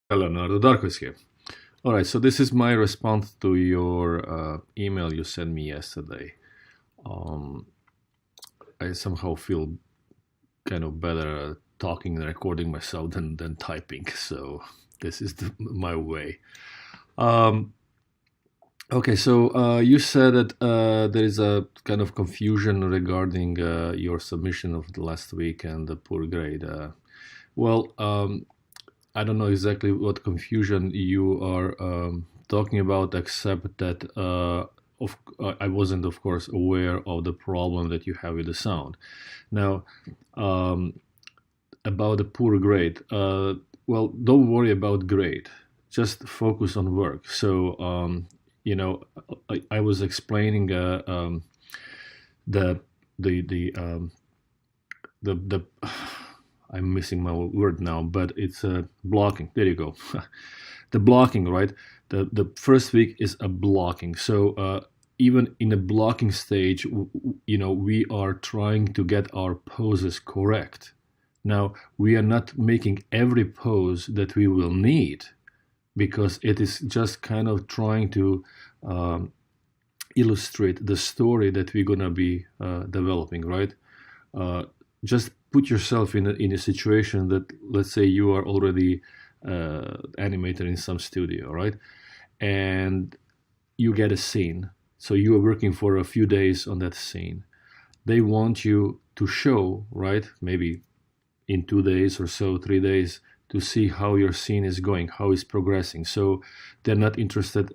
Hello, Leonardo. Darko is here. All right, so this is my response to your email you sent me yesterday. Um, I somehow feel kind of better talking and recording myself than typing, so this is my way. Um, okay, so you said that there is a kind of confusion regarding your submission of the last week and the poor grade. Well, I don't know exactly what confusion you are talking about, except that I wasn't, of course, aware of the problem that you have with the sound. Now, um, about the poor grade, well, don't worry about grade. Just focus on work. So, I was explaining the the the I'm missing my word now, but it's blocking. There you go. The blocking, right? The first week is a blocking. So even in a blocking stage, we are trying to get our poses correct. Now we are not making every pose that we will need because it is just kind of trying to um, illustrate the story that we're gonna be developing, right? Uh, just put yourself in a situation that, let's say, you are already animator in some studio, right? And you get a scene. So you are working for a few days on that scene. They want you to show, right? Maybe in 2 days or so, 3 days, to see how your scene is going, how it's progressing. So they're not interested,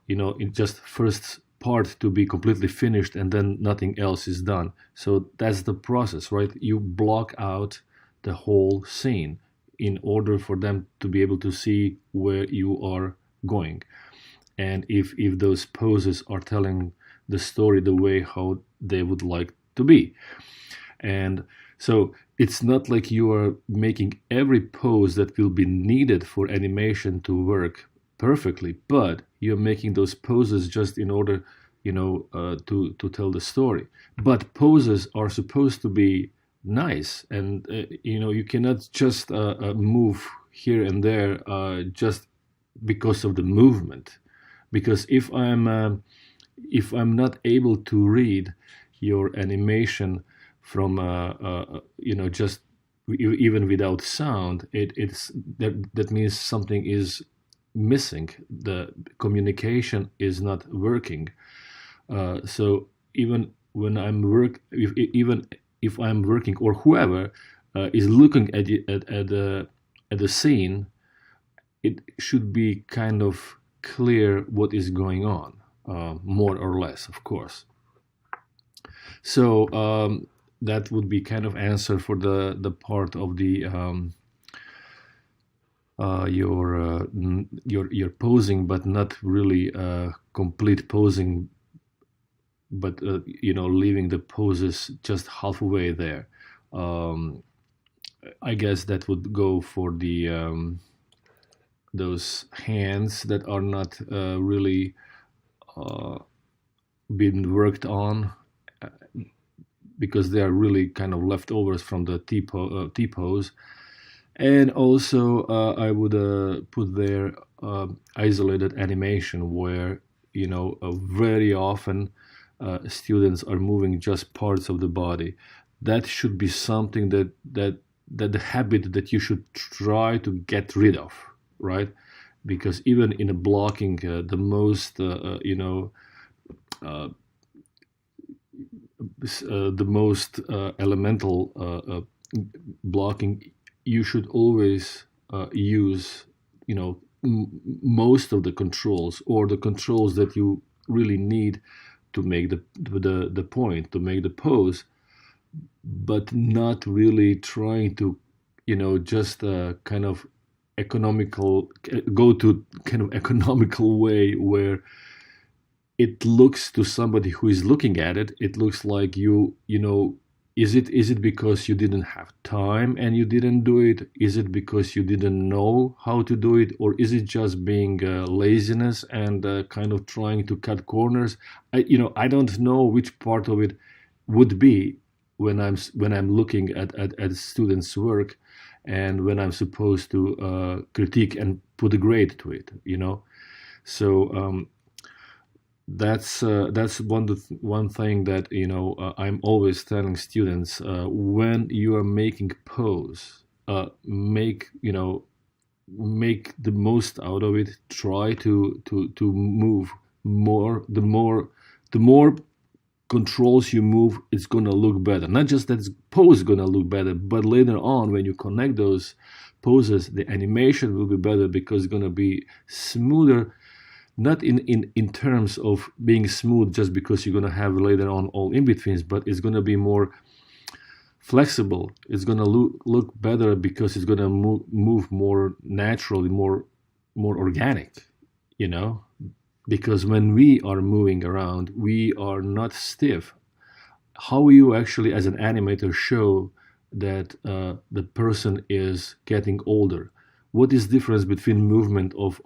in just first part to be completely finished and then nothing else is done. So that's the process, right? You block out the whole scene in order for them to be able to see where you are going, and if those poses are telling the story the way how they would like to be. And so it's not like you are making every pose that will be needed for animation to work perfectly, but you're making those poses just in order, to tell the story. But poses are supposed to be nice, and you cannot just move here and there just because of the movement. Because if I'm not able to read your animation from just even without sound, it's that means something is missing. The communication is not working. So even when even if I'm working, or whoever is looking at the scene, it should be kind of clear what is going on, more or less, of course. So that would be kind of answer for the part of the your posing, but not really complete posing, but leaving the poses just halfway there. Um, I guess that would go for the those hands that are not really uh, been worked on, uh, because they are really kind of leftovers from the T pose. And also, I would put there isolated animation where very often students are moving just parts of the body. That should be something that the habit that you should try to get rid of, right? Because even in a blocking, the most uh, the most elemental blocking, you should always use, most of the controls, or the controls that you really need to make the point, to make the pose, but not really trying to, just kind of economical, go to kind of economical way where it looks to somebody who is looking at it, it looks like is it because you didn't have time and you didn't do it? Is it because you didn't know how to do it? Or is it just being laziness and kind of trying to cut corners? I don't know which part of it would be when I'm looking at students' work. and when I'm supposed to critique and put a grade to it, So that's one thing that I'm always telling students, when you are making pose, make the most out of it. Try to move more. The more controls you move, it's gonna look better. Not just that pose is gonna look better, but later on when you connect those poses, the animation will be better because it's gonna be smoother. Not in terms of being smooth just because you're gonna have later on all in betweens, but it's gonna be more flexible. It's gonna look better because it's gonna move more naturally, more organic, you know. Because when we are moving around, we are not stiff. How you actually, as an animator, show that the person is getting older? What is the difference between movement of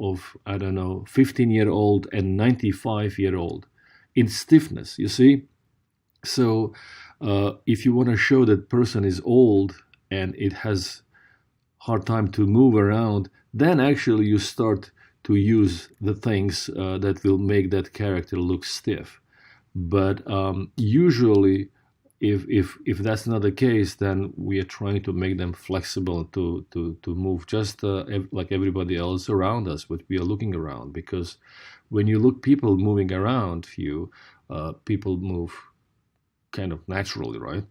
I don't know, 15-year-old and 95-year-old? In stiffness, you see. So if you want to show that person is old and it has hard time to move around, then actually you start to use the things that will make that character look stiff. But usually, if that's not the case, then we are trying to make them flexible to move just like everybody else around us, what we are looking around. Because when you look people moving around you, people move kind of naturally, right?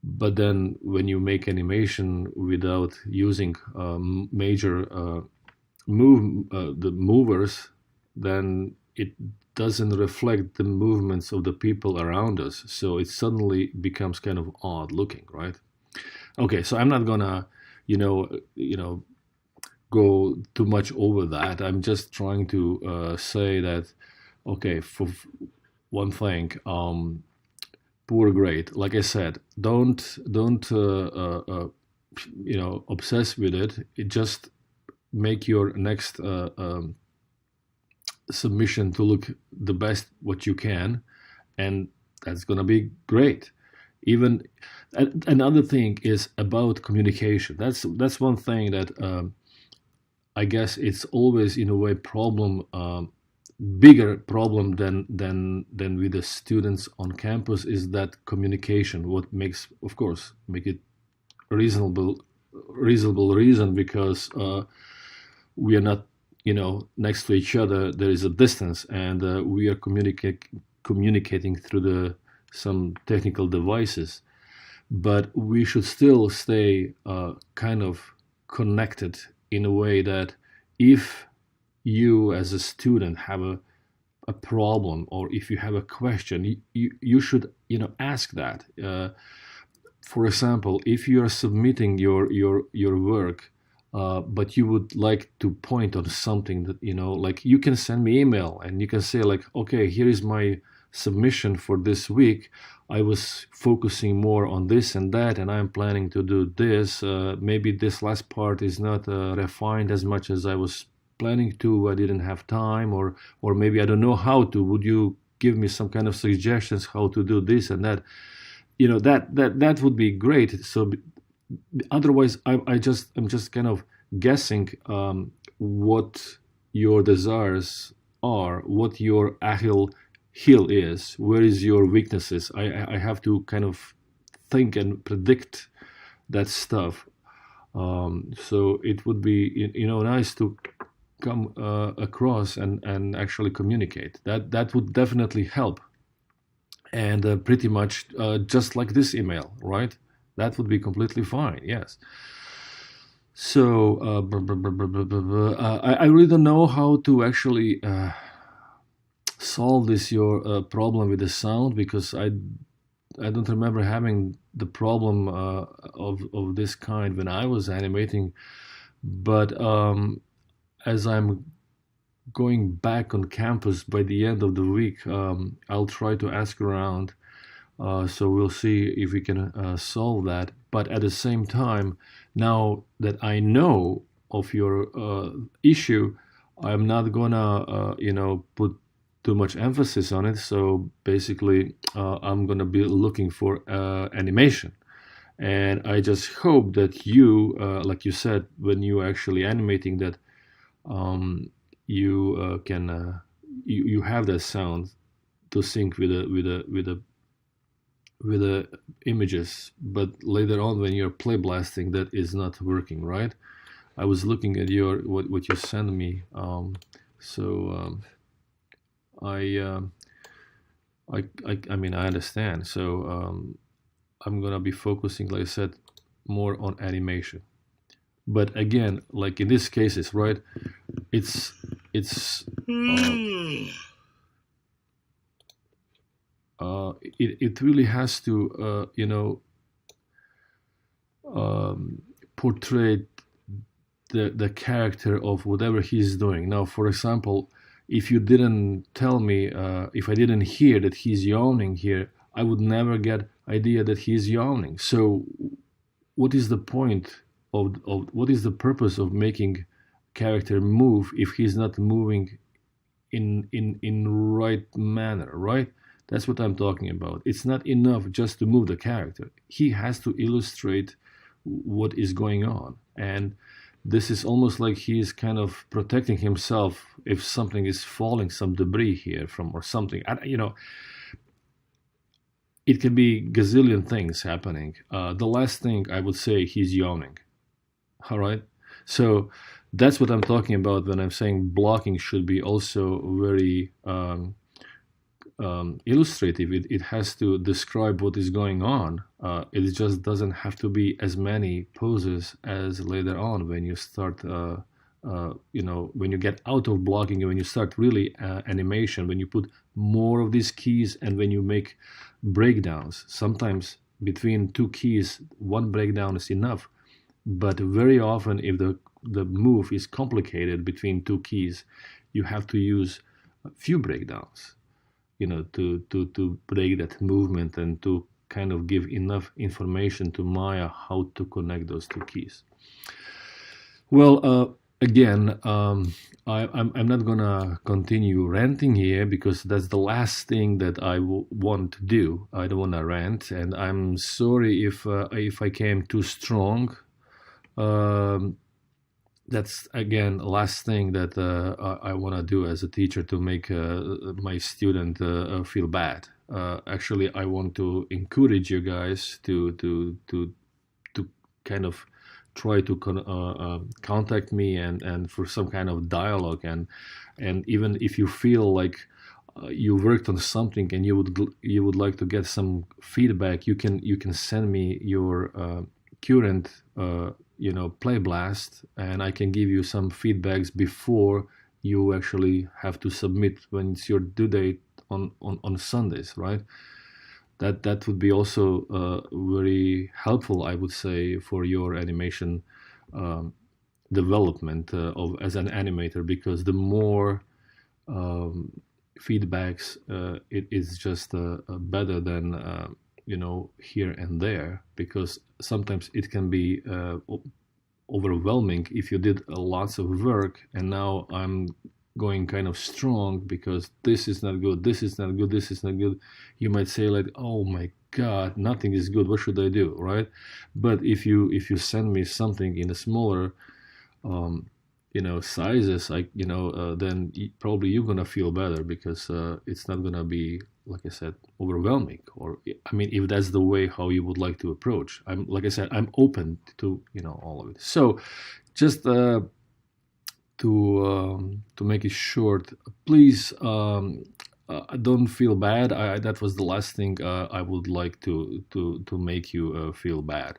But then when you make animation without using major the movers, then it doesn't reflect the movements of the people around us, so it suddenly becomes kind of odd looking, right? Okay, so I'm not gonna you know go too much over that. I'm just trying to say that, okay, for one thing, poor grade, like I said, don't obsess with it. It just make your next submission to look the best what you can, and that's gonna be great. Even another thing is about communication. That's one thing that I guess it's always in a way problem, bigger problem than with the students on campus, is that communication. What makes, of course, make it reasonable reason, because we are not next to each other. There is a distance, and we are communicating through some technical devices, but we should still stay kind of connected in a way that if you as a student have a problem, or if you have a question, you should ask that. For example, if you are submitting your work, but you would like to point on something that, like, you can send me email and you can say, like, okay, here is my submission for this week. I was focusing more on this and that, and I'm planning to do this. Maybe this last part is not refined as much as I was planning to. I didn't have time, or maybe I don't know how to. Would you give me some kind of suggestions how to do this and that? That would be great. So otherwise, I'm just kind of guessing what your desires are, what your Achilles heel is, where is your weaknesses. I have to kind of think and predict that stuff. So it would be nice to come across and actually communicate. That would definitely help. And pretty much just like this email, right? That would be completely fine. Yes. So I really don't know how to actually solve your problem with the sound, because I don't remember having the problem of this kind when I was animating. But as I'm going back on campus by the end of the week, I'll try to ask around. So we'll see if we can solve that. But at the same time, now that I know of your issue, I'm not gonna put too much emphasis on it. So basically, I'm gonna be looking for animation, And I just hope that you, like you said, when you actually animating that, um, you can you have that sound to sync with the images. But later on, when you're play blasting, that is not working, right? I was looking at your what you sent me. So I, I mean I understand. So I'm gonna be focusing, like I said, more on animation. But again, like in these cases, right? It's it's it really has to portray the character of whatever he's doing. Now, for example, if you didn't tell me, if I didn't hear that he's yawning here, I would never get idea that he's yawning. So, what is the point of what is the purpose of making character move if he's not moving in right manner, right? That's what I'm talking about. It's not enough just to move the character. He has to illustrate what is going on. And this is almost like he's kind of protecting himself if something is falling, some debris here from or something. It can be gazillion things happening. The last thing I would say, he's yawning. All right. So that's what I'm talking about when I'm saying blocking should be also very illustrative. It has to describe what is going on. It just doesn't have to be as many poses as later on when you start, when you get out of blocking and when you start really animation, when you put more of these keys and when you make breakdowns. Sometimes between two keys, one breakdown is enough. But very often, if the move is complicated between two keys, you have to use a few breakdowns, to break that movement and to kind of give enough information to Maya how to connect those two keys. Well, again, I'm not gonna continue ranting here because that's the last thing that I want to do. I don't want to rant, and I'm sorry if I came too strong. That's again last thing that I want to do as a teacher to make my student feel bad. Actually, I want to encourage you guys to kind of try to contact me and for some kind of dialogue and even if you feel like you worked on something and you would like to get some feedback, you can send me your current play blast, and I can give you some feedbacks before you actually have to submit when it's your due date on Sundays, right? That would be also very helpful, I would say, for your animation development of as an animator, because the more feedbacks, it is just better than here and there, because sometimes it can be overwhelming if you did lots of work and now I'm going kind of strong because this is not good, this is not good, this is not good. You might say like, oh my god, nothing is good, what should I do, right? But if you send me something in a smaller sizes, like then probably you're gonna feel better because it's not gonna be, like I said, overwhelming. Or I mean, if that's the way how you would like to approach, like I said, I'm open to all of it. So just to make it short, please don't feel bad. That was the last thing I would like to make you feel bad.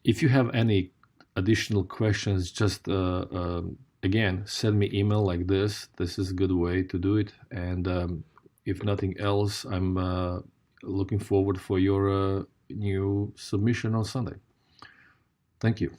If you have any additional questions, just again send me email like this. This is a good way to do it. And if nothing else, I'm looking forward for your new submission on Sunday. Thank you.